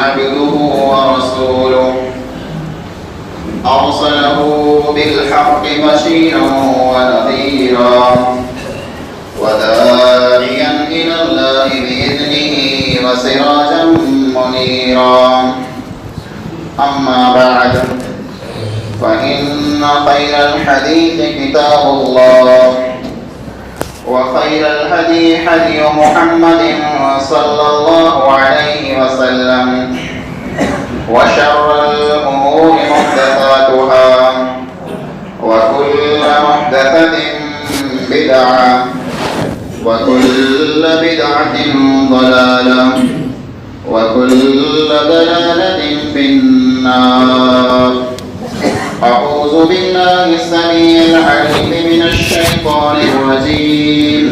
عبده ورسوله أرسله بالحق بشيرا ونذيرا وداعيا إلى الله بإذنه وسراجا منيرا أما بعد فإن خير الحديث كتاب الله وخير الهدي هدي محمد صلى الله عليه وسلم وشر الأمور محدثاتها وكل محدثة بدعة وكل بدعة ضلالة وكل ضلالة في النار. أعوذ بالله السميع العليم من الشيطان الرجيم.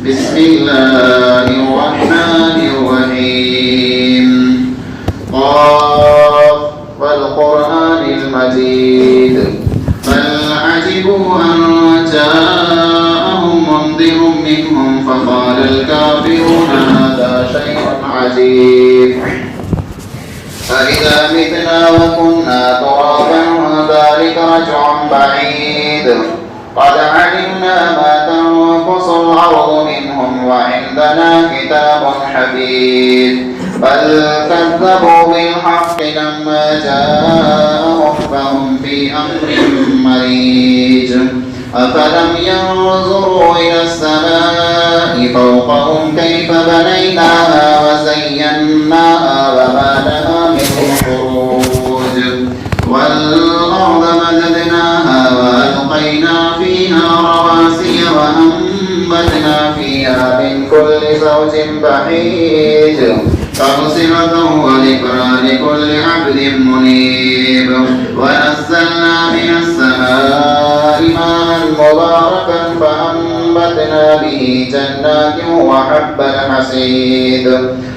بسم الله الرحمن الرحيم. قاف والقرآن المجيد بل عجبوا أن جاءهم منذر منهم فقال الكافرون هذا شيء عجيب أإذا متنا وكنا ترابا ذلك رجع بعيد قد علمنا ما تنقص الأرض منهم وعندنا كتاب حفيظ بل كذبوا بالحق لما جاءهم فهم في أمر مريج أفلم ينظروا إلى السماء فوقهم كيف بنيناها وزيناها وما لها من فروج والأرض مددناها وألقينا فيها رواسي وأنبتنا فيها من كل زوج بهيج تبصرة وذكرى لكل عبد منيب ونزلنا من السماء ماء مباركا فأنبتنا به جنات وحب الحصيد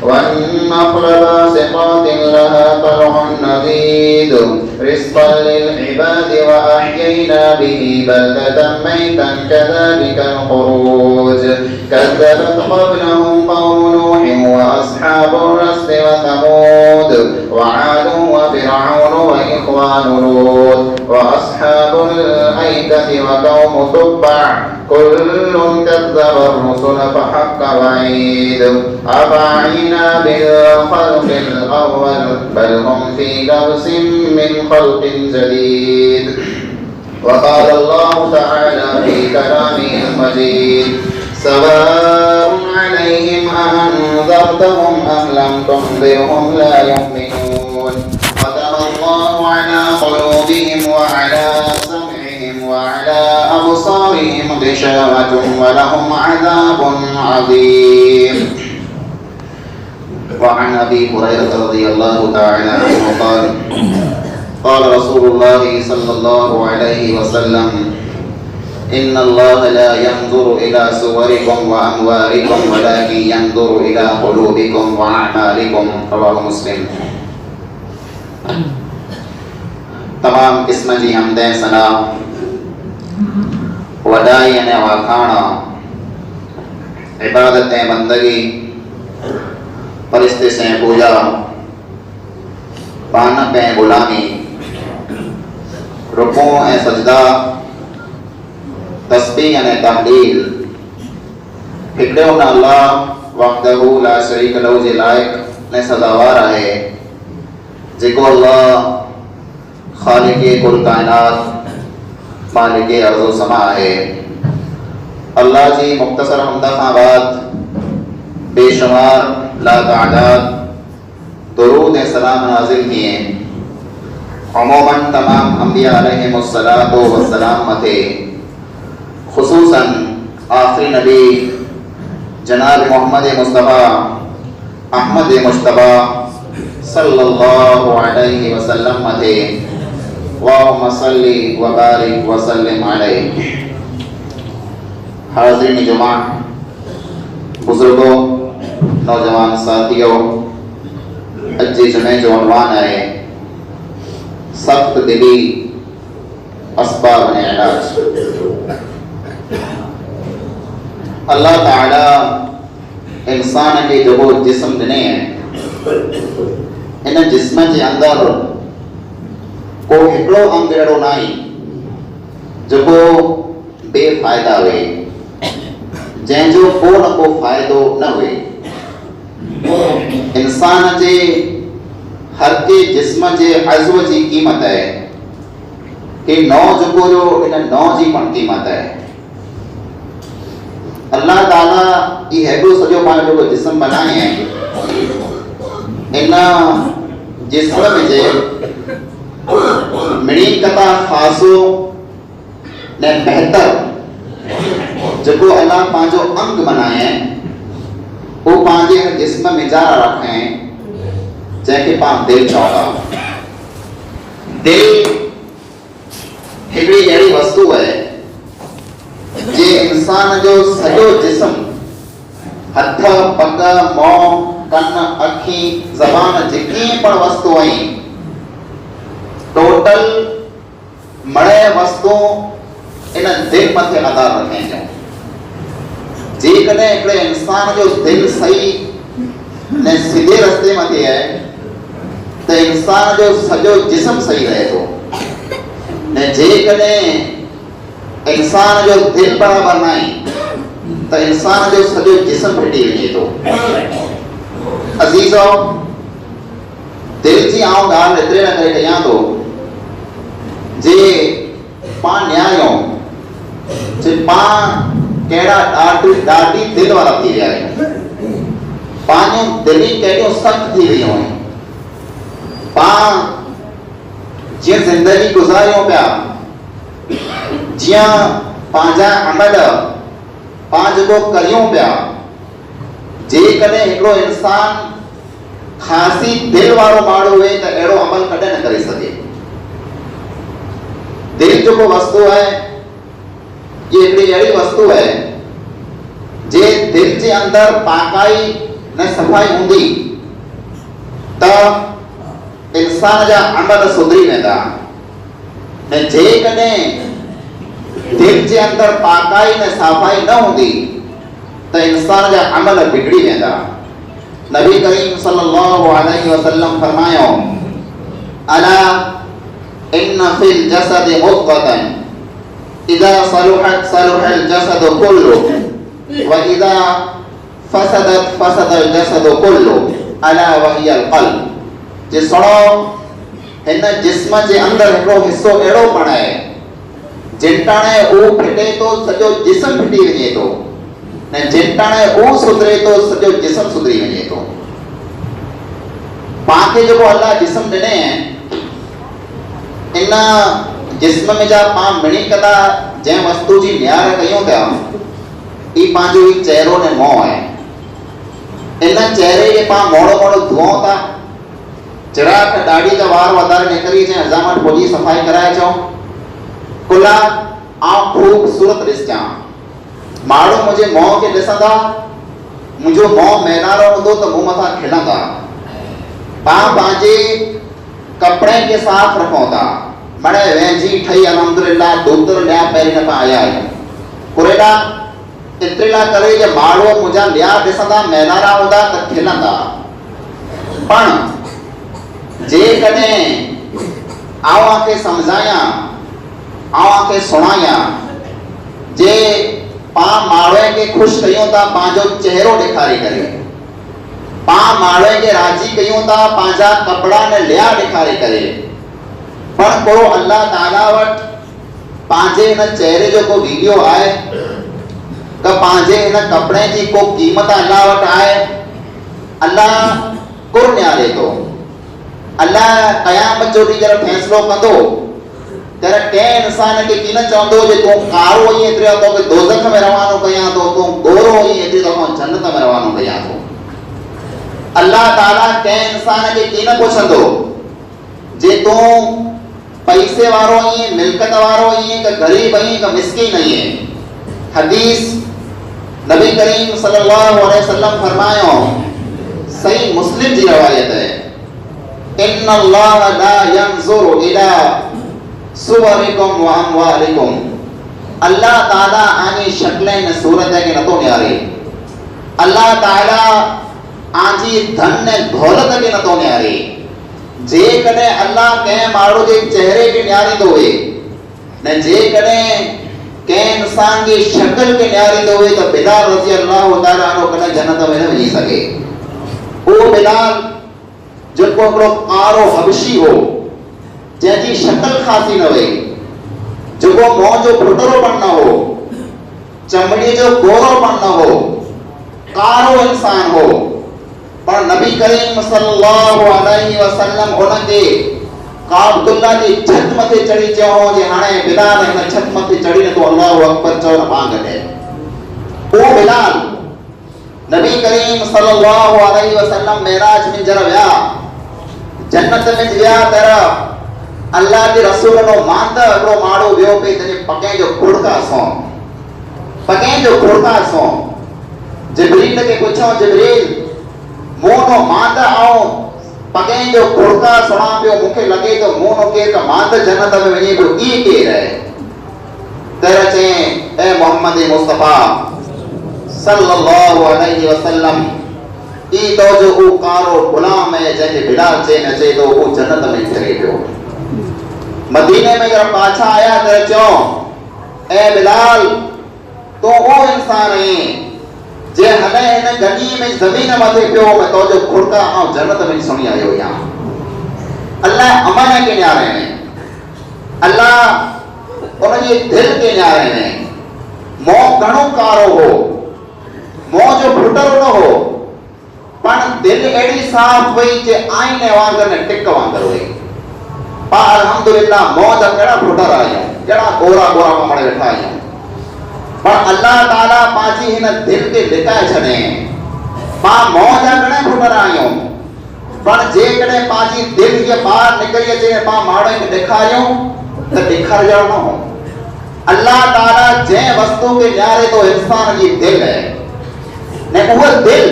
والنخل باسقات لها طلع نضيد رزقا للعباد وأحيينا به بلدة ميتا كذلك الخروج كذبت قبلهم قوم نوح وأصحاب الرس وثمود وعاد وفرعون وإخوان لوط وأصحاب الأيكة وقوم تبع كل كذب الرسل فحق وعيد أفعينا بالخلق الأول بل هم في لبس من خلق جديد. وقال الله تعالى في كلامه المجيد سواء عليهم أأنذرتهم أم لم تنذرهم لا يؤمنون ختم الله على قلوبهم وعلى سمعهم وعلى أبصارهم غشاوة ولهم عذاب عظيم. وعن أبي هريرة رضي الله تعالى عنه قال قال رسول الله صلى الله عليه وسلم إن الله لا ينظر إلى صوركم وأموالكم ولكن ينظر إلى قلوبكم وأعمالكم. رواه मुस्लिम. तमाम किस्म जी हमदे सना वडाई ने वाखाना इबादत बंदगी परिस्ते से पूजा पानक गुलामी रुकू ए सजदा तस्बीह यानी तहलील फिक्र अल्लाह वहदहू ला शरीक लहू जे लायक ने सदावार है जेको अल्लाह खालिक कुल कायनात मालिक अर्ज़ व समा है। अल्लाह जी मुख्तसर हमदा खां बाद बेशुमार ला तादाद दुरूद सलाम नाज़िल किए अमूमन तमाम अंबिया अलैहिमुस्सलातु वस्सलाम मथे खुसूसन आखिरी नबी जनाब मोहम्मद मुस्तफ़ा अहमद मुश्तबा सल्लल्लाहु अलैहि वसल्लम मथे वाहुम्मा सल्ली व बारिक व सल्लिम अलैहि। हाज़रीन जुमा, बुजुर्गों, नौजवान साथियों, अज्जे जुमे जो उन्वान है सख्त दिली असबाब ने इलाज। अल्लाह ताला इंसान के जो जिस्म दिने हैं इन जिस्म जे अंदर को हिकिड़ो अंग अहिड़ो न आहे जेको बेफ़ाइदा हुए, जंहिंजो को न को फ़ाइदो न हुए। इंसान जे हर के जिस्म जे अज़्व जी क़ीमत है कि नौ जेको जो इन नौ जी पण क़ीमत है। अल्लाह ताला ई हेॾो सॼो पाण जेको जिस्म बनाए हैं, इन जिस्म जे मिणी कता ख़ासो ने बेहतर जेको अल्लाह पंहिंजो अंग बनाए हैं, वो पंहिंजे जिस्म में जारा रखें जैसे पान दिल चौड़ा। दिल हिकिड़ी अहिड़ी वस्तु है जे इंसान जो सॼो जिस्म हथ पग मुंहुं कन अखी ज़बान जेकी पण वस्तु आहिनि टोटल मणे वस्तु इन दिल मथे आधार रखें जो। जेकॾहिं हिकिड़े इंसान जो दिल सही ने सीधे रस्ते मथे है तो इंसान जो सॼो जिस्म सही रहे थो, ने जेकॾहिं इंसान जो दिल बराबर न आहे तो इंसान जो सॼो जिस्म फिटी वञे थो। अज़ीज़ो, दिल जी आउं ॻाल्हि एतिरे न करे कयां थो जे पाण न्यायो जे पाण कहिड़ा ॾाढी दिल वारा थी विया आहियूं। पंहिंजूं दिलियूं कहिड़ियूं सख़्त थी वियूं आहिनि। पाण जीअं ज़िंदगी गुज़ारियूं पिया, जीअं पंहिंजा अमल पाण जेको करियूं पिया, जेकॾहिं हिकिड़ो इंसान ख़ासी दिल वारो माण्हू हुए त अहिड़ो अमल कॾहिं न करे सघे। दिल जेको वस्तु है ये हिकिड़ी अहिड़ी वस्तु है जे दिल जे अंदर पाकाई न सफ़ाई हूंदी त इंसान जा अमल सुधरी वेंदा, ने जेकॾहिं दिल जे अंदर पाकाई न सफ़ाई न हूंदी त इंसान जा अमल बिगड़ी वेंदा। नबी करीम सल्लल्लाहु अलैहि वसल्लम फरमायो, अला इन्न फिल जसद मुद्गतन इदा सलुहत सलुहल जसद कुल्लु व इदा फसदत फसदल जसद कुल्लु अला वहियल क़ल्ब। जे सुनो, हिन जिस्म जे अंदर हिकिड़ो हिस्सो अहिड़ो पण आहे जिनटाणे उहो फिटे तो सॼो जिस्म फिटी वञे थो, ने जिनटाणे उहो सुधरे तो सॼो जिस्म सुधरी वञे थो। पाण खे जेको अल्लाह जिस्म ॾिने इन जिस्म में जा पाण मिणी कदा जंहिं वस्तु जी न्यार कयूं था ई पंहिंजो ही चेहरो ने मुंहुं आहे। इन चेहरे खे पाण मोड़ो मोड़ो धोऊं था, चिराग ॾाढी जा वार वधारे निकिरी जंहिं हज़ामत पोजी सफ़ाई कराए चऊं कुला आउं ख़ूबसूरत ॾिसां। माण्हू मुंहिंजे मुंहुं खे ॾिसंदा, मुंहिंजो मुंहुं मैदारो हूंदो त मूं मथां खिलंदा। पाण पंहिंजे कपिड़े खे साफ़ रखूं था, मणे वेंझी ठही अल्हम्दुलिल्लाह दूतर लिया पहिरीं दफ़ा आया आहियूं। कुरेडा एतिरे लाइ करे जे माण्हू मुंहिंजा लिया ॾिसंदा मैदारा हूंदा त खिलंदा। पण जेकॾहिं आउं खे सम्झायां, आउं खे सुणायां जे पाण माण्हू खे ख़ुशि कयूं था पंहिंजो चेहरो ॾेखारे करे, पाण माण्हू खे राज़ी कयूं था पंहिंजा कपिड़ा ने लिया ॾेखारे करे, पण को अल्लाह ताला वटि पंहिंजे हिन चेहरे जो को वीडियो आहे त पंहिंजे हिन कपिड़े जी को क़ीमत अल्लाह वटि आहे। अल्लाह कुर न्यारे थो। अल्लाह क़यामत जो ॾींहुं जॾहिं फ़ैसिलो कंदो ત્યારે कंहिं इंसान खे की न चवंदो जे तूं कारो हुई एतिरे तोखे दोज़ख में रवानो कयां थो, तूं गोरो हुई एतिरे तोखे जन्नत में रवानो कयां थो। अल्लाह ताला कंहिं इंसान खे की न पुछंदो जे तूं पैसे वारो आहीं, मिल्कत वारो आहीं, कि गरीब आहीं, कि मिस्कीन आहीं। हदीस नबी करीम सल्लल्लाहु अलैहि वसल्लम फरमायो, सही मुस्लिम जी रवायत है, इन्नल्लाह ला यंजुरु इला सुवरिकुम व अमवालिकुम। अल्लाह ताला आनी शक्लें न सूरत के नतो न्यारे। अल्लाह ताला आजी धन ने दौलत के नतो न्यारे। जे कने अल्लाह के माण्हू जे चेहरे के न्यारींदो हुए ने जे कने के इंसान की शक्ल के न्यारींदो हुए तो बिलाल रज़ी अल्लाह ताला अन्हु कने जन्नत में न वञी सके। वो बिलाल जो हिकिड़ो कारो हबशी हो जंहिंजी शक्ल ख़ासी न हुई, जेको मुंहं जो फुटरोपन न हो, चमड़ी जो गोरोपन न हो, कारो इंसान हो, पर नबी करीम सल्लल्लाहु अलैहि वसल्लम उनके काबतुल्लाह जी छत मथे चढ़ी चयो हो जे हाणे बिलाल हिन छत मथे चढ़ी न तो अल्लाहु अकबर चओ न बांग ॾे। वो बिलाल नबी करीम सल्लल्लाहु अलैहि वसल्लम मेराज में जरा विया, जन्नत में विया तर अल्लाह के रसूल नो मांद हिकिड़ो माण्हू वियो पे तने पगे जो खुड़का सो, पगे जो खुड़का सो। जिब्रील के पुछो, जिब्रील मोनो मांद आओ पगे जो खुड़का सुना पियो, मुखे लगे तो मोनो के त मांद जन्नत में वञे पियो, ई केर है? तर चे ए मोहम्मद मुस्तफा सल्लल्लाहु अलैहि वसल्लम ई तो जो ऊ कारो गुलाम है जंहिंखे बिलाल चे न चे तो वो जन्नत में चले पियो। मदीने में जब पाछा आया तो चो ए बिलाल तो वो इंसान है जे हने हिन गनी में जमीन मथे पियो मैं तो जो खुड़का ऐं जन्नत में सुणी आयो या। अल्लाह अमन के न्यारे ने, अल्लाह उनजी दिल के न्यारे ने। मों घणो कारो हो, मों जो फुटरो न हो, पर दिल एड़ी साफ हुई जे आईने वांगर ने टिक वांगर हुई। पा अल्हम्दुलिल्लाह मों जा केड़ा फुटर आया, केड़ा गोरा गोरा मामड़े वेठा आया, पर अल्लाह ताला पाजी हिन दिल के लिकाए छने। पा मों जा केड़े फुटर आयो, पर जे कने पाजी दिल ये बाहर निकली अचे पा माड़े के दिखायो त दिखार जाओ न हो। अल्लाह ताला जे वस्तु के न्यारे तो इंसान की दिल है ने, वो दिल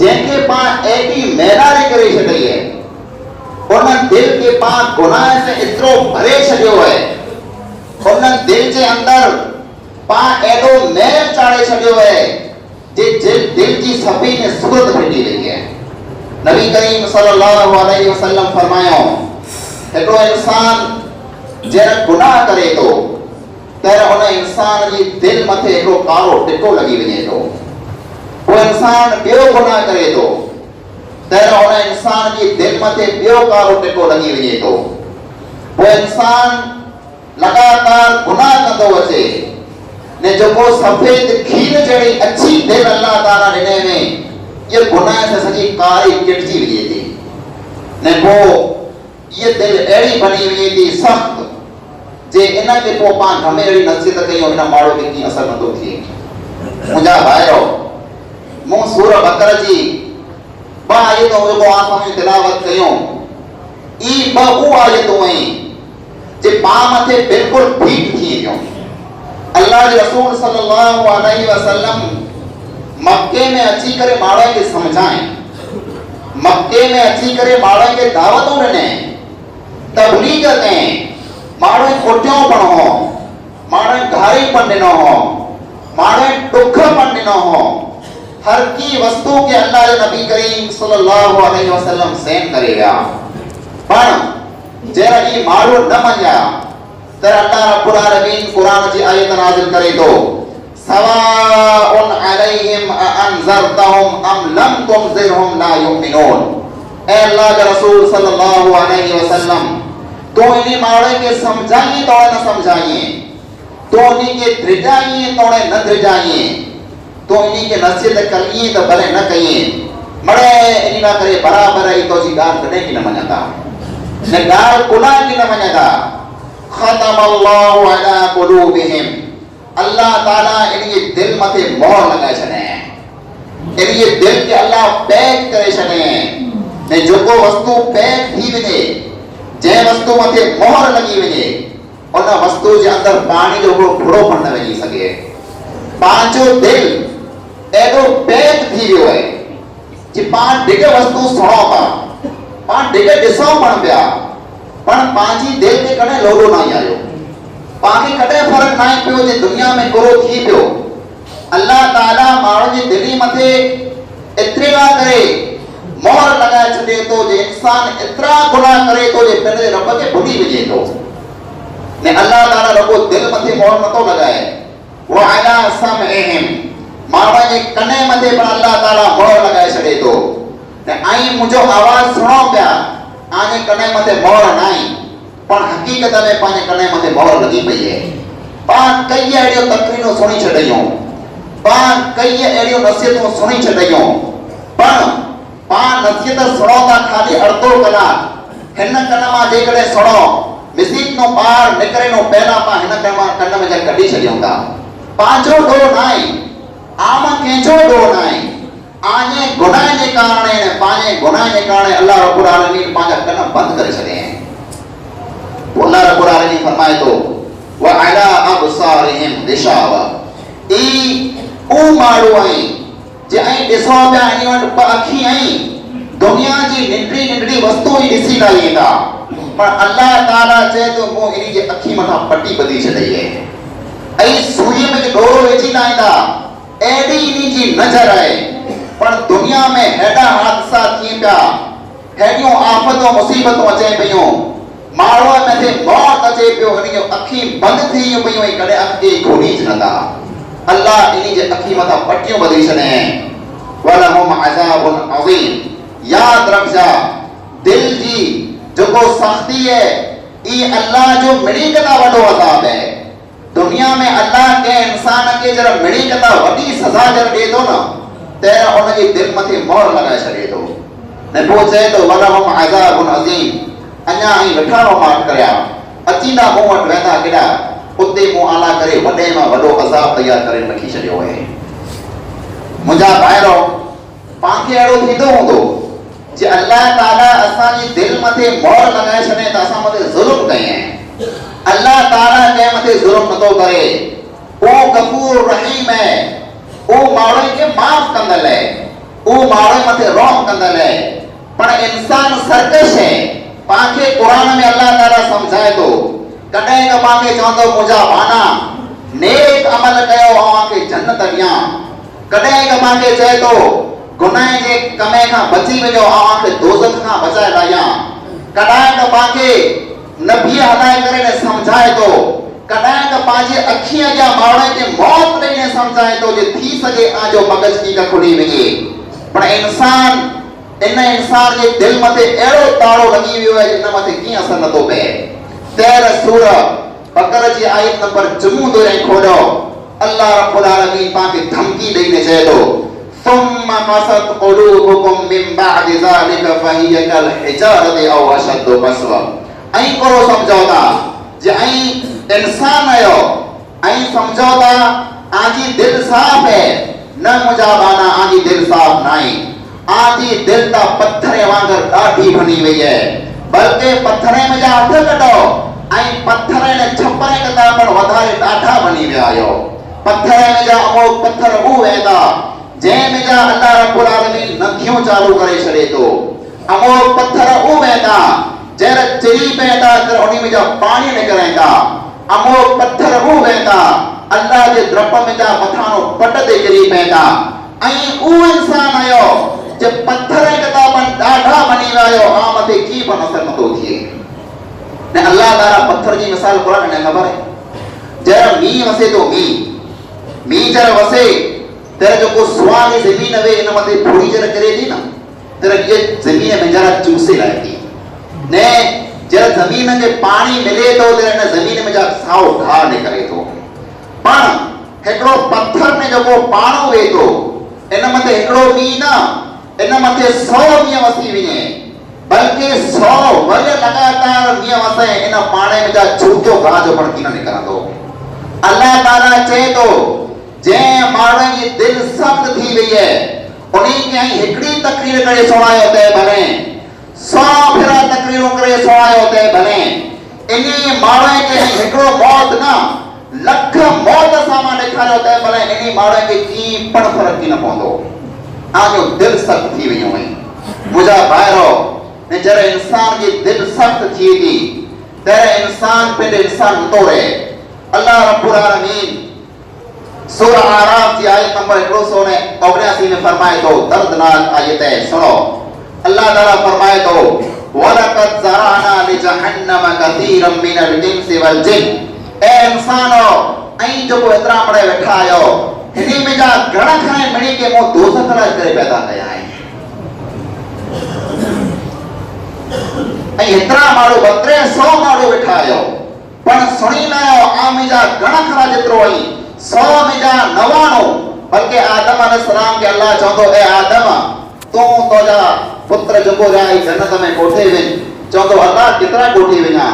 जेके पा एडी मेरारी करे छड़ी है, उन दिल के पा गुनाह से इतरो भरे छडियो है, उन दिल के अंदर पा एडो मैल चाड़े छडियो है जे दिल की सभी ने सूरत भेटी रही है। नबी करीम सल्लल्लाहु अलैहि वसल्लम फरमायो, हिकिड़ो इंसान जे गुनाह करे तो तर उन इंसान जी दिल मथे हिकिड़ो कारो टिको लगी वञे तो। वो इंसान ॿियो गुनाह करे तो तर उन इंसान जी दिल मथे ॿियो कारो टिको लगी वञे तो। वो इंसान लगातार गुनाह कंदो अचे ने जेको सफेद खीर जहिड़ी अच्छी दिल अल्लाह ताला ॾिने में ये गुनाह से सॼी कारी किटजी वञे थी ने पोइ ये दिल अहिड़ी बनी वञे थी सख़्त जे इन खे पोइ पाण घमे अहिड़ी नसीहत कयूं हिन माण्हू खे कीअं असर नथो थिए। मुंहिंजा भाइरो, मूं सूर बकर जी ॿ आयतूं जेको आसां तिलावत कयूं, ई ॿ ऊ आयतूं आहिनि जे पाण मथे बिल्कुलु ठीक थी वियूं। अल्लाह जे रसूल सल्लल्लाहु अलैहि वसल्लम मक्के में अची करे माण्हुनि खे समझाए, मक्के में अची करे माण्हुनि खे दावतूं ॾिने, तबलीग कयईं, माण्हुनि खोटियो पण हो, माण्हुनि घारी पण ॾिनो हो, माण्हुनि ॾुख पण ॾिनो हो। हर की वस्तु के अल्लाह के नबी करीम सल्लल्लाहु अलैहि वसल्लम सेन करे विया, पण जरा ई माण्हू न मञिया त अल्लाह रब्बुल आलमीन कुरान जी आयत नाज़िल करे थो, सवाउन अलैहिम अअनज़रतहुम अम लम तुनज़िरहुम ला युमिनून। ए अल्लाह के रसूल सल्लल्लाहु अलैहि वसल्लम, तो इन्हीं माण्हू के समझाइए तोड़े न समझाइए, तो इन्हीं के धिजाइए तोड़े न धिजाइए, तो इन्हीं के नसीहत करिए तो भले न कहिए, मड़े इन्हीं ना करे बराबर ही तो जी गाल कदे की न मञदा, ने गाल कुला की न मञदा। खतमल्लाहु अला कुलूबिहिम, अल्लाह ताला इन्हीं दिल मथे मोहर लगाए छने, इन्हीं दिल के अल्लाह पैक करे छने ने जेको वस्तु पैक थी वने, जे वस्तु मथे मोहर लगी वने, उन वस्तु जे अंदर पानी जो घुड़ो पण न वञी सके। पांचो दिल एडो पैक थी वियो है कि पाण ढिग वस्तु सुणो था, पाण ढिग ॾिसो पण पिया, पण पंहिंजी दिल खे कॾहिं लोॾो न आयो, पाण खे कॾहिं फ़र्क़ु न पियो जे दुनिया में गुरो थी पियो। अल्लाह ताला माण्हू जी दिली मथे एतिरे लाइ करे मोहर लगाए छॾे थो जे इंसान एतिरा गुनाह करे थो जे पंहिंजे रब खे भुली वञे थो ने अल्लाह ताला रबो दिल मथे मोहर नथो लॻाए वो अला समइहिम माण्हू जे कने मथे पण अल्लाह ताला मोहर लॻाए छॾे थो ने आई मुंहिंजो आवाज़ सुणो पिया आने कने मथे मोहर न आई पण हक़ीक़त में पंहिंजे कने मथे मोहर लॻी पई आहे पाण कई अहिड़ियूं तकरीरूं सुणी छॾियूं पाण कई अहिड़ियूं नसीहतूं सुणी छॾियूं पण पाण नसीहत सुणो था ख़ाली अर्धो कलाक हिन कन मां जेकॾहिं सुणो मिसीत नो ॿार निकिरे नो पहिरां पाण हिन कन में कढी छॾियूं था पंहिंजो ॾोह न आहे आम कंहिंजो ॾोह न आहे आने गुनाह जे कारण ऐं पंहिंजे गुनाह जे कारण अल्लाह रब्बुल आलमीन पंहिंजा कन बंदि करे छॾिया आहिनि अल्लाह रब्बुल आलमीन फरमाए थो व अला अबसारिहिम गिशावा ई ऊ माण्हू आहीं जे ऐं ॾिसो पिया इन वटि ॿ अखी आहीं दुनिया जी नंढड़ी नंढड़ी वस्तू ई ॾिसी था ईंदा पर अल्लाह ताला चए थो मूं इन जे अखी मथां पटी ॿधी छॾी आहे ऐं सुईअ में डोरो विझी न ईंदा अहिड़ी इन जी नज़र आहे पर दुनिया में हेॾा हादसा थियनि पिया हेॾियूं आफ़तूं मुसीबतूं अचे पियूं माण्हूअ मथे मौत अचे पियो इन जूं अखी बंदि थी पियूं ऐं कॾहिं अखि खे खोली नथा अल्लाह इन जे अखी मथां पटियूं ॿधी छॾियईं वलहुम अज़ाबुन अज़ीम यादि रखजा दिल जी जेको सख़्ती आहे ई अल्लाह जो मिड़ी कदा वॾो अज़ाब आहे दुनिया में अल्लाह के इंसान खे जरा मिड़ी कदा वॾी सज़ा जरा ॾिए थो न तेरा उन जी दिल मथे मोहर लॻाए छॾे थो ने पोइ चए थो वलहुम अज़ाबुन अज़ीम अञा ही वेठा मार करिया अचींदा मूं वटि वेंदा केॾा उते मूं आला करे वॾे मां वॾो अज़ाब तयार करे रखी छॾियो आहे मुंहिंजा भाइरो पाण खे अहिड़ो थींदो हूंदो जे अल्लाह ताला असांजी दिल मथे मोहर लॻाए छॾे त असां मथे ज़ुल्म कई आहे अल्लाह ताला कंहिं मथे ज़ुल्म नथो करे उहो गफ़ूर रहीम आहे उहो माण्हुनि खे माफ़ कंदड़ आहे उहो माण्हुनि मथे रहम कंदड़ आहे पर इंसान सरकश आहे पाण खे क़ुर में अल्लाह ताला सम्झाए थो कॾहिं त पाण खे चवंदो मुंहिंजा बाना नेक अमल कयो अव्हांखे जन्नत ॾियां कॾहिं त पाण खे चए थो गुनाह जे कमे खां बची वञो अव्हांखे दोज़ख खां बचाए लाहियां कॾहिं त पाण खे नबी हलाए करे ने सम्झाए थो कॾहिं त पंहिंजे अखीअ जा माण्हुनि खे मौत ॾेई ने सम्झाए थो जे थी सघे आजो मगज़ की का खुली वञे पर इंसान इन इंसान जे दिल मथे अहिड़ो ताड़ो लॻी वियो आहे जिन मथे कीअं असर नथो पए तेर सूरह बकर जी आयत नंबर 14 खोलियो अल्लाह रब्बुल आलमीन पाण खे धमकी ॾेई ने चए थो ثم قست قلوبكم من بعد ذلك فهي كالحجارة أو أشد قسوة ऐं करो समझौता जे ऐं इंसान आयो ऐं समझौता आजी दिल साफ़ है न मुंहिंजा बाना आजी दिल साफ़ न आहे आजी दिल त पत्थर वांगुरु ॾाढी बनी वई आहे बल्कि पत्थर में जा हथ कढो ऐं पत्थर ने छपरे कदा पण वधारे ॾाढा बनी विया आहियो पत्थर में जा अमोक पत्थर हू वेंदा जंहिं में जा अल्लाह रब्बुल आलमीन नदियूं चालू करे छॾे थो अमोक पत्थर हू वेंदा जर चिरी पैदा कर उन्हीं में जा पानी निकरेंदा अमोक पत्थर हू वेंदा अल्लाह जे द्रप में जा मथानो पट दे गिरी पैदा ऐं ऊ इंसान आयो जे पत्थर किताबन ॾाढा बनी वियो आ मथे की पण असर नथो थिए ने अल्लाह ताला पत्थर जी मिसाल क़ुरान में ख़बर है जर मींहुं वसे तो मींहुं जर वसे तेरे जो को सुवाली ज़मीन वे इन मथे पूरी जर करे थी ना तेरे ये ज़मीन में जरा चूसे लाएगी ने जर ज़मीन के पानी मिले तो तेरे न ज़मीन में जा साओ घाह निकरे तो पण हेकड़ो पत्थर ने जो को पाणो वे तो इन मथे हेकड़ो मींहुं ना इन मथे 100 मींहुं वसी वञे बल्कि 100 वर लगातार मींहुं वसे इन पाणे में जा छूटो घाह जो पण की न निकरंदो अल्लाह ताला चए तो जे माण्हू जी दिल सख्त थी वई है उन्हीं के हिकड़ी तकरीर करे सुणायो ते भले 100 भेरा तकरीरूं करे सुणायो ते भले इन्हीं माण्हू के हिकड़ो मौत ना लख मौत सां ॾेखारियो ते भले इन्हीं माण्हू के की पण फर्क की न पवंदो आजो दिल सख्त थी वियो है मुंहिंजा भाइरो ने जॾहिं इंसान जी दिल सख्त थी थी तॾहिं इंसान पंहिंजो इंसान नथो रहे अल्लाह रब्बुल आलमीन सूरह आराफ की आयत नंबर 179 में फरमाए तो दर्दनाक आयत है सुनो अल्लाह ताला फरमाए तो वलकद ज़रअना लिजहन्नम कसीरम मिनल इंसि वल जिन। ए इंसानो ऐं जो एतिरा पढ़े वेठा आहियो हिन में जा घणा खणे मिणी के मो दोज़ख लाइ करे पैदा कया आहिनि। ऐं एतिरा माण्हू 3200 माण्हू वेठा आहियो पण सुणी न आहियो आम जा घणा खरा जेतिरो आई 100 में जा 99 बल्कि आदम अलैहिस्सलाम के अल्लाह चवंदो ए आदम तूं तोजा पुत्र जेको जाई जन्नत में कोठे वञ। चवंदो अल्लाह केतिरा कोठे वञा?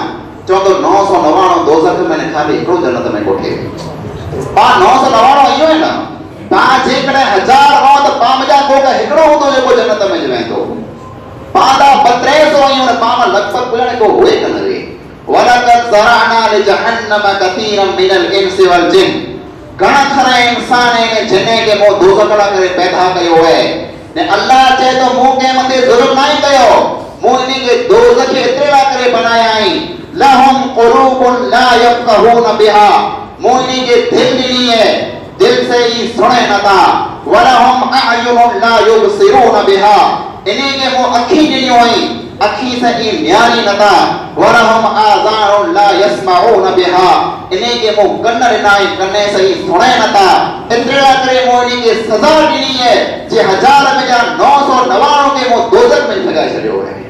चवंदो 999 दोज़ख में न खाली हिकिड़ो जन्नत में कोठे पा 999 इहो न पा जेकॾहिं 1000 हो त पा जा कोक हिकिड़ो हूंदो जेको जन्नत में वेंदो। पा दा 3200 आहियूं न पा लॻभॻि पिण को होए न वे। वलकद ज़रअना लिजहन्नम कसीरम मिनल इंसि वल जिन। घणा खरा इंसान ने जिने के मो दोज़ख ला करे पैदा कयो है ने अल्लाह चए तो मो के मथे जुल्म नहीं कयो मो इने के दोज़ख एतिरे ला करे बनाया आई लहुम क़ुलूबुन ला यफ़क़हून बिहा। मो इने के दिल ॾिनी है दिल से ही सुने न था। वलहुम अअयुनुन ला युबसिरून बिहा। इने के मो अखी ॾिनियूं आई अखी से ही न्यारी न था। वलहुम आज़ानुन ला यस्मऊन बिहा। इने के मो कन ॾिना कने से ही सुने न था। एतिरे ला करे मो इने के सज़ा ॾिनी है जे 1000 में जा 999 के मो दोज़ख में भगाए छॾियो है।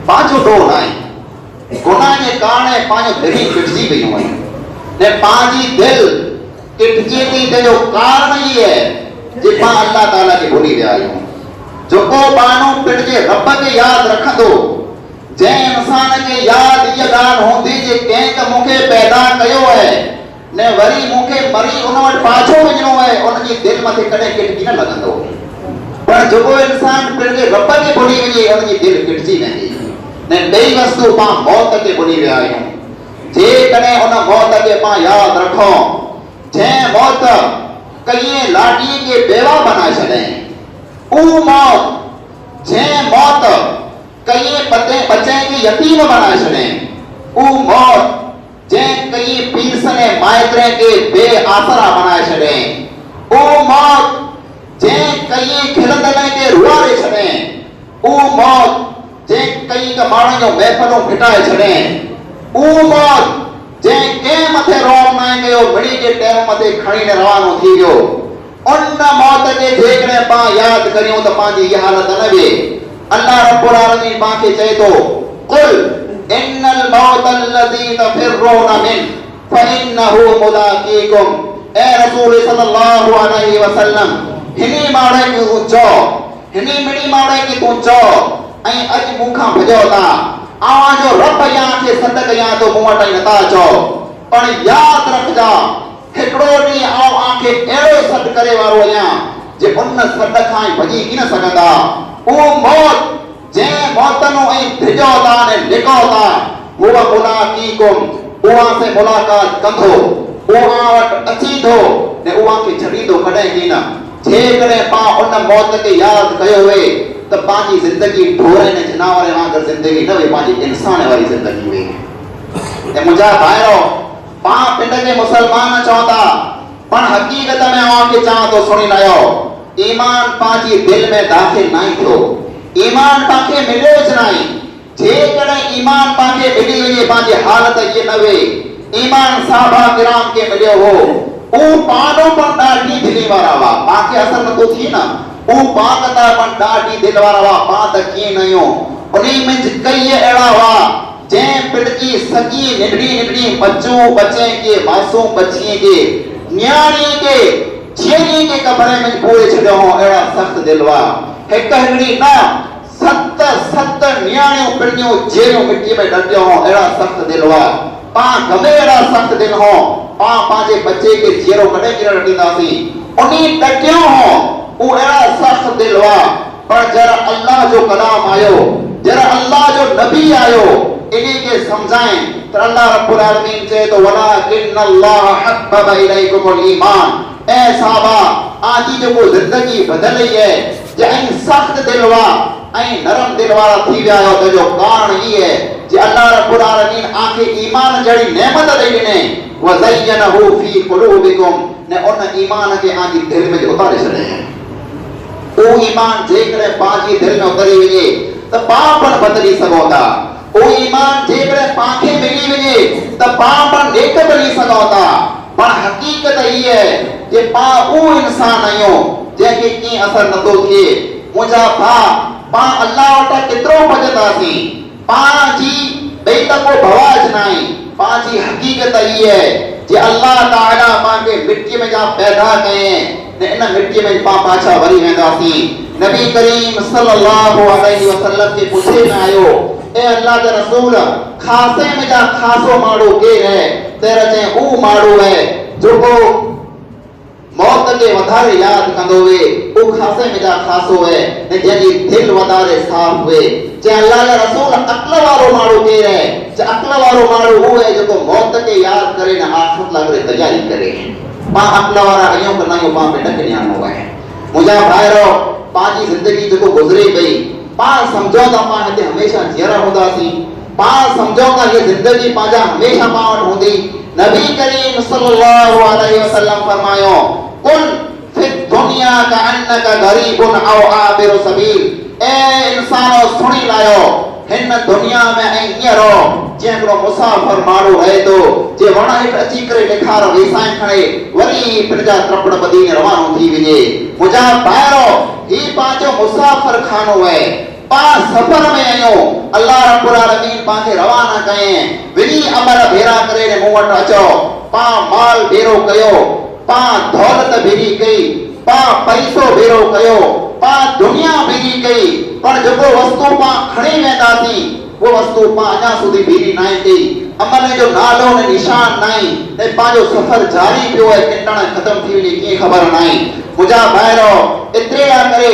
पांचो डो नाई गुनाह जे कारणे पांजो दिलि पिटजी वयूं आहिनि ने पंहिंजी दिलि किटजे थी जो कारण ई है जे पां अल्लाह ताला खे भुली विया आहियूं। जेको माण्हू पिटजे रब खे यादि रखंदो जंहिं इंसान खे यादि इहा ॻाल्हि हूंदी जे कंहिं त मूंखे पैदा कयो है ने वरी मूंखे मरी उन वटि पाछो वञिणो है उनजी दिलि मथे कॾहिं किटकी न लॻंदो। पर जेको इंसान पिटजे रब खे भुली वञे उनजी दिलि किटजी वेंदी ने ॿई वस्तु पां मौत खे भुली विया आहियूं। जेकॾहिं उन मौत खे पां यादि रखो जंहिं मौत कईं लाडीअ खे बेवा बनाए छॾियईं उहो मौत जंहिं मौत कईं बच्चे खे यतीम बनाए छॾियईं उहो मौत जंहिं कईं पीसनि ऐं माइटनि खे बेआसरा बनाए छॾियईं उहो मौत जंहिं कईं खिलंदड़ खे रुआरे छॾियईं उहो मौत जंहिं कईं माण्हुनि जो महफ़िलूं फिटाए छॾियईं उहो मौत जंहिं कंहिं मथे रोम न कयो मिड़ी जे टाइम मथे खणी रवानो थी वियो उन मौत खे जेकॾहिं पां यादि करियूं त पंहिंजी इहा हालत न वे। अल्लाह रब्बुल आलमीन पां खे चए थो कुल इन्नल मौत अल्लज़ी तफ़िरून मिन फ़इन्नहु मुलाक़ीकुम। ए रसूल सल्लल्लाहु अलैहि वसल्लम हिनी माण्हू खे तूं चओ हिनी मिड़ी माण्हू खे तूं चओ ऐं अॼु मूंखां भॼो था आवां जो रब या खे सॾ कयां तो मूं वटि नथा अचो पर यादि रखजा हिकिड़ो ॾींहुं आऊं आंखे अहिड़ो सॾ करे वारो आहियां जे उन सॾ खां भॼी की न सघंदा। उहो मौत जंहिं मौतनु ऐं भिॼो था ने लिको था उहा मुलाक़ीकुम उहा से मुलाक़ात कंदो उहा वटि अची थो ने उहा खे छॾींदो कॾहिं की न। जेकॾहिं पां उन मौत खे यादि कयो हुए त पंहिंजी ज़िंदगी ढोरनि ऐं जनावरनि वांगुरु ज़िंदगी न हुई पंहिंजी इंसान वारी ज़िंदगी हुई। ऐं मुंहिंजा भाइरो पां पिंड खे मुसलमान चवंदा पण हक़ीक़त में आवां खे चवां थो सुणी लायो ईमान पंहिंजी दिलि में दाख़िल न थियो ईमान तव्हांखे मिलियो च नाहे। जेकॾहिं ईमान तव्हांखे मिली वञे पंहिंजी हालत इहे न वे ईमान साहबा किराम खे मिलियो हो उहो पानो पण ॾाढी दिलि वारा हुआ तव्हांखे असर नथो थिए न उहो पां कंदा पण ॾाढी दिलि वारा हुआ पां त कीअं न आहियूं उन मंझि कई अहिड़ा हुआ जंहिं पिणजी सॼी निंढड़ी निंढड़ी बच्चूं बच्चे के मासूम बच्चियों के न्याणी के झेरी के कमरे में पूरे छॾियो हो अहिड़ा सख़्त दिलि हुआ। हिकु हिकिड़ी न सत न्याणियूं पिणियूं झेरियूं मिटीअ में ॾटियो हो अहिड़ा सख़्त दिलि हुआ। पां गमे अहिड़ा सख़्त दिलि हो पां पंहिंजे बच्चे के झेरो कॾहिं की न ॾटींदासीं उन्ही ॾटियो हो उहो अहिड़ा सख़्त दिलि हुआ। पर जरा अल्लाह जो कलाम आयो जरा अल्लाह जो नबी आयो इन्हीं के समझाएं तो अल्लाह रब्बुल आलमीन चहे तो वलाकिन्नल्लाह हब्बब इलैकुमुल ईमान। ए साहबा आजी जो को जिंदगी बदली है जैन सख्त दिल हुआ ऐं नरम दिल वाला थी विया हो तो जो कारण ई है जे अल्लाह रब्बुल आलमीन आखे ईमान जड़ी नेमत दे ॾिने वज़य्यनहु फी क़ुलूबिकुम ने उन ईमान के आजी दिल में उतारे छॾे। ओ ईमान जेकरे पांजी दिल में उतरी वजे त पाप बदली सघो था। ओ ईमान जेकरे पांखे मिली वजे त पाप नेक बनी सघो था। पर हकीकत ई है जे पा ओ इंसान आयो जेके की असर न तो थे। मुजा भा पा अल्लाह वटा कितरो भजदासी पाजी बेटा को भवाज नहीं। पाजी हकीकत ई है जे अल्लाह ताला पाके मिट्टी में जा पैदा कए ने इन मिट्टी में पा पाछा वरी वेंदासी। नबी करीम सल्लल्लाहु अलैहि वसल्लम के पूछे में आयो ए अल्लाह के रसूल खासे में जा खासो माड़ो के है तेरा जे ऊ माड़ो है जो को मौत के वधारे याद कंदो वे ऊ खासे में जा खासो है ने जेदी दिल वधारे साफ हुए। जे अल्लाह के रसूल अक्ल वारो माड़ो के है जे अक्ल वारो माड़ो ऊ है जो को मौत के याद करे ने आखिरत लागे तैयारी करे। पा अक्ल वारा अयो के नायो पा पे डक न्यानो है। मुजा भाईरो पाजी जिंदगी जो गुजरे गई पा समझो ता पा हते हमेशा जियरा होदासी। पा समझो ता ये जिंदगी पाजा हमेशा पावट होंदी। नबी करीम सल्लल्लाहु अलैहि वसल्लम फरमायो कुल फिद दुनिया का अन्नका गरीबुन औ आबिरु सबील। ए इंसानो सुनी लायो हिन दुनिया में ऐरो जेकरो मुसाफिर मारो है तो जे वणा हेठ अची करे लिखार वेसाई खणे वरी प्रजा त्रपड़ बदीन रवानो थी वजे। मुजा बाहरो ही पांचो मुसाफिर खानो है। पा सफर में आयो अल्लाह रब्बुल आलमीन पाके रवाना कए विनी अमल भेरा करे ने मुवट अचो। पा माल भेरो कयो पा दौलत भेरी कई पा पैसो भेरो कयो पा दुनिया भेरी कई पर जको वस्तु पा खणी वेंदासी वो वस्तु पा अञा सुधी भेरी नाई कई। अमल जो नालो ने निशान नाई ने पाजो सफर जारी पियो है किटण खत्म थी वनी की खबर नाई। मुजा भाईरो इतरेला करे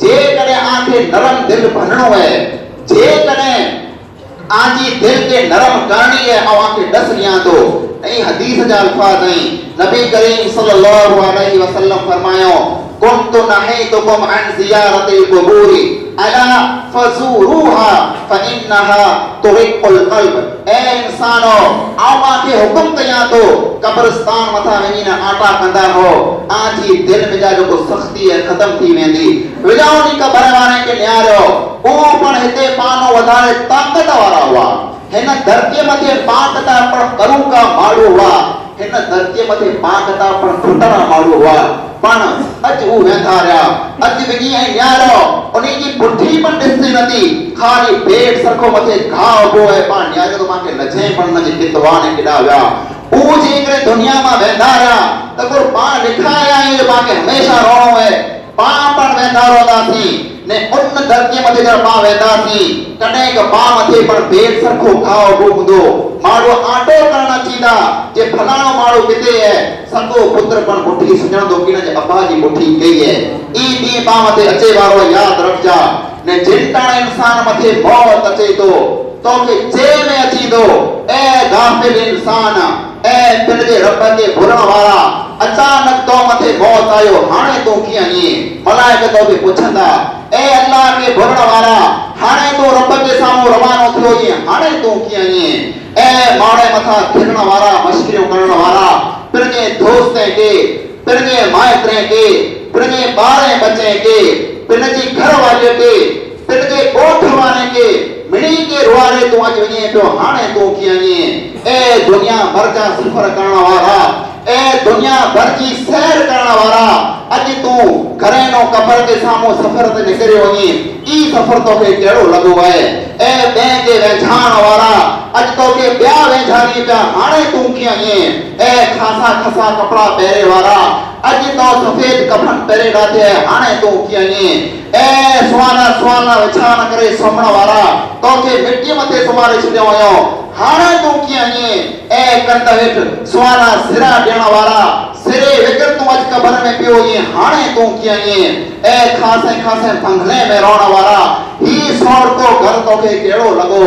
जे कने आंखे नरम दिल भरनो है जे कने आजी दिल के नरम करनी है और आंखे दस लिया तो नहीं हदीस जा अल्फाज नहीं। नबी करीम सल्लल्लाहु अलैहि वसल्लम फरमायो कुन्तु नहैतुकुम अन ज़ियारतिल कुबूर अला फज़ूरूहा फइन्नहा तुरिकुल क़ल्ब। ए इंसानो आवा के हुक्म कया तो कब्रिस्तान मथा वनी न आटा कंदा हो आजी दिल में जा जो सख्ती है खत्म थी वेंदी। विजाओनी कब्र वाले के न्यारो ओ पण हिते पानो वधारे ताकत वाला हुआ हिन धरती मथे पाकता पण करू का माड़ो हुआ हिन धरती मथे पाकता पण फुटरा माड़ो हुआ पण अज ऊ वेंदा रहा अज विनी है न्यारो उनी की पुठी पण दिसती नथी खाली पेट सरखो मथे घाव हो है पण न्यारो तो माके लजे पण न जे कितवाने किडा व्या ऊ जे करे दुनिया में वेंदा रहा त को पा लिखाया है जो माके हमेशा रोणो है पा पण वेंदा रोदासी ने उन धरती मथे जर पा वेंदासी कने के पा मथे पण पेट सरखो घाव होंदो माड़ो आटो करना चीदा जे फलाणो माड़ो किते है सतो पुत्र पण मुठी सुजणदो कि न अब्बा जी मुठी कई है ई दी पा मथे अचे वारो याद रखजा ने जिंटा इंसान मथे मौत अचे तो के जे में अची दो ए गाफिल इंसान ए तुझे रब के भुरण वाला अचानक तो मथे मौत आयो हाने तो किया ये मलाइका तो भी पूछंदा ए अल्लाह के भुरण वाला हाने तो रब के सामू रवानो थियो ये हाने तो किया ये ए माणे मथा खिरण वाला मश्किरियों करण वाला पिरने दोस्ते के पिरने मायत्रे के पिरने बारे बच्चे के पिरने घर वाले के पिरने कोठ वाले के मिणी के रुआरे तो आज वने तो हाने तो किया ये ए दुनिया भर का सफर करने वाला ए दुनिया भर की सैर करने वाला अज तू घरे नो कब्र के सामो सफर ते निकरे वनी ई सफर तो के केड़ो लगो है ए बे के वेझाण वाला अज तो के ब्या वेझानी पे हाने तू किया ये ए खासा खसा कपड़ा पहरे वाला अज तो सफेद कफन पहरे राते हाने तू किया ये ए सुवाना विछाण करे सोमण वाला तो के मिट्टी मथे सुवारे छड्यो आयो हाने तू किया ये ए कंद हेठ सुवाना सिरा देण वाला सिरे विकर तू अज कब्र में पियो ये हाने तू किया ये ए खासे पंगले में रोण वाला ही सोर को घर तो के केड़ो लगो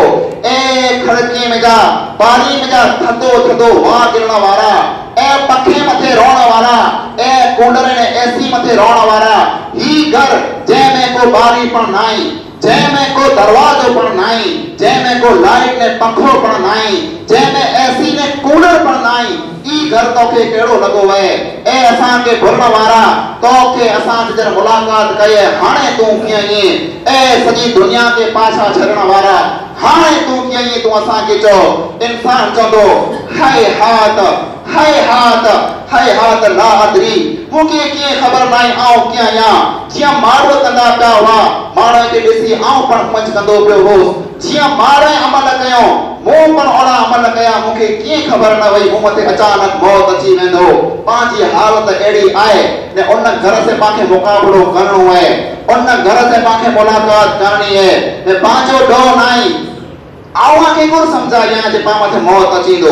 ए खड़की में जा पानी में जा थदो वा गिरण वाला ए पखे मथे रोण वाला ए कूलर ने एसी मथे रोण वाला ही घर जे में को बारी पण नाई जे में को दरवाजो पण नाई जे में को लाइट ने पंखो पण नाई जे में एसी ने कूलर पण नाई ई घर तोखे केड़ो लगो है ए असा के भुलण वारा तोखे असा जन मुलाकात कए हाने तू किए ए सजी दुनिया के पाछा छरण वारा हाने तू किए तू असा के चो इंसान चंदो हाय हाथ ला अदरी मुके के खबर नाई आओ क्या या जिया मारो कंदा पया हुआ मारे के दिसी आओ पण मंच कंदो पियो हो जिया मारे अमल कयो मो पण ओड़ा अमल कया मुके के खबर न वई मते अचानक मौत अची वेंदो पांजी हालत एड़ी आए ने उन घर से पाके मुकाबलो करणो है उन घर से पाके मुलाकात करनी है ने पांचो डो नाई आवा के गुर समझाया जे पामथे मौत अची दो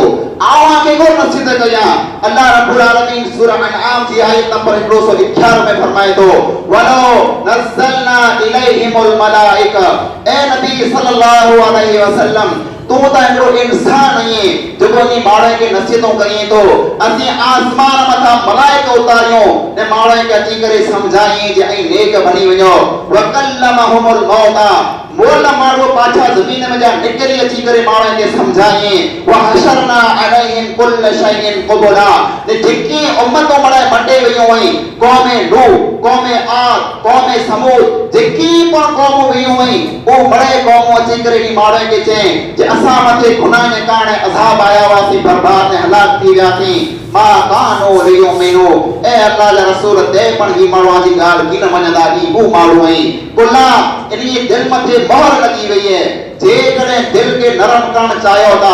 आवा के गुर नसीब कया अल्लाह रब्बुल आलमीन सूरह अनआम की आयत नंबर 111 में फरमाए तो वलो नज़लना इलैहिमुल मलाइका ए नबी सल्लल्लाहु अलैहि वसल्लम तू तो एड़ो इंसान है जको नी माणे के नसीहतों करिए तो असी आसमान मथा मलाइका उतारियो ने माणे के अची करे समझाई जे आई नेक बनी वणो वकल्लमहुमुल मौता मोल मारो पाछा जमीन में जा निकली अची करे माणे के समझाई व हशरना अलैहिम कुल्ल शैइन क़ुबला ने जेकी उम्मतों मळे मंडे वयो वई कौमे नू कौमे आद कौमे समूद जेकी पण कौम वयो वई ओ मळे कौम अची करे नी माणे के चे जे असा मथे गुनाह ने कारणे अजाब आया वासी बर्बाद ने हलाक थी व्यासी मा कानो लियुमिनु ए अल्लाह जा रसूल ते पण ही माण्हू जी गाल की न मञंदा ई वो माण्हू आई कुल्ला इनी दिल मथे मोहर लगी वई है जे कने दिल के नरम करण चायो ता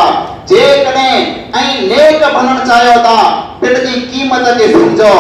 जे कने ऐं नेक बनण चायो ता पिन जी कीमत के समझो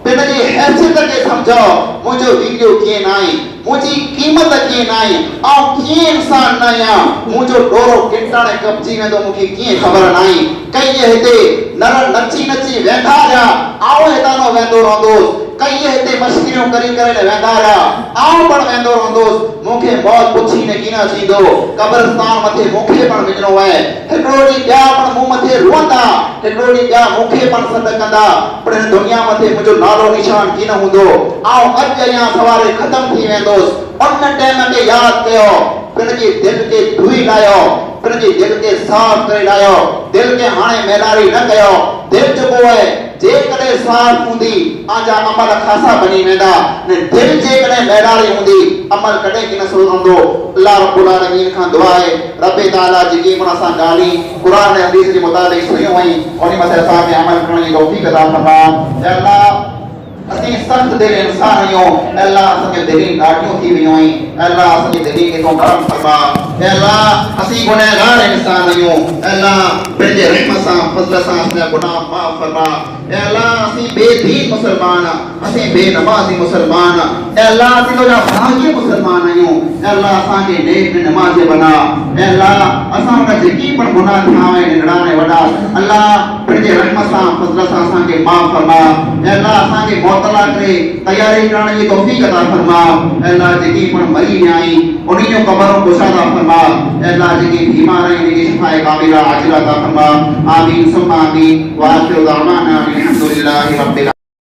पिन जी हैसियत के समझो मुझो वीडियो के नाई मुझी कीमत के नाई आ की इंसान नया मुझो डोरो किटाने कब्जी में तो मुखी की खबर नाई कई हेते नर नची वेंदा जा आओ हेतानो वेंदो रहंदो कई हेते मस्किरियों करी करे वेंदा जा आओ पण वेंदो रहंदो मुखे बहुत पुछी ने कीना सीधो कब्रिस्तान मथे मुखे पण विजणो है हिकड़ो डी क्या पण मु मथे रोंदा हिकड़ो डी क्या मुखे पण सद कंदा पर दुनिया मथे मुजो नालो निशान कीन हुंदो आओ अज या सवारे खत्म थी वेंदो उन टाइम के याद कयो पिन जी दिल के धुई लायो पिन जी दिल के साफ करे लायो दिल के हाने मेलारी न कयो दिल जको है जे कदे साफ हुंदी आजा अमल खासा बनी वेंदा ने दिल जे कदे मेलारी हुंदी अमल कदे कि न सुरंदो अल्लाह रब्बुल आलमीन खां दुआ है रब्बे ताला जेकी पण असा गाली कुरान ने हदीस के मुताबिक सुनियो वई ओनी मथे असा में अमल करण जी तौफीक अता फरमा या अल्लाह असी सख्त दिल इंसान यो अल्लाह असके दिली डाटियों थी वयो आई अल्लाह असके दिली के तो करम फरमा अल्लाह असी गुनहगार इंसान यो अल्लाह पंहिंजे रहमत सां फज़ल सां असांजा गुनाह माफ़ फरमा अल्लाह असी बेदीन मुसलमान असी बेनमाज़ी मुसलमान अल्लाह असी तुझा भागी मुसलमान आहियूं अल्लाह असांखे नेक नमाज़ बना अल्लाह असां वटि जेकी पण गुनाह थिया आहिनि नंढड़ा ऐं वॾा अल्लाह पंहिंजे रहमत सां फज़ल सां असांखे माफ़ फरमा अल्लाह असांखे मुअतला करे तयारी करण जी तौफीक अता फरमा अल्लाह जेकी पण मरी विया आहिनि उन्हीं जो कबरों कुशादा फरमा अल्लाह जेकी बीमार आहिनि जेकी शिफाए कामिला आजिला अता फरमा आमीन सुम्मा आमीन व आखिरु दअवाना अल्हम्दुलिल्लाहि रब्बिल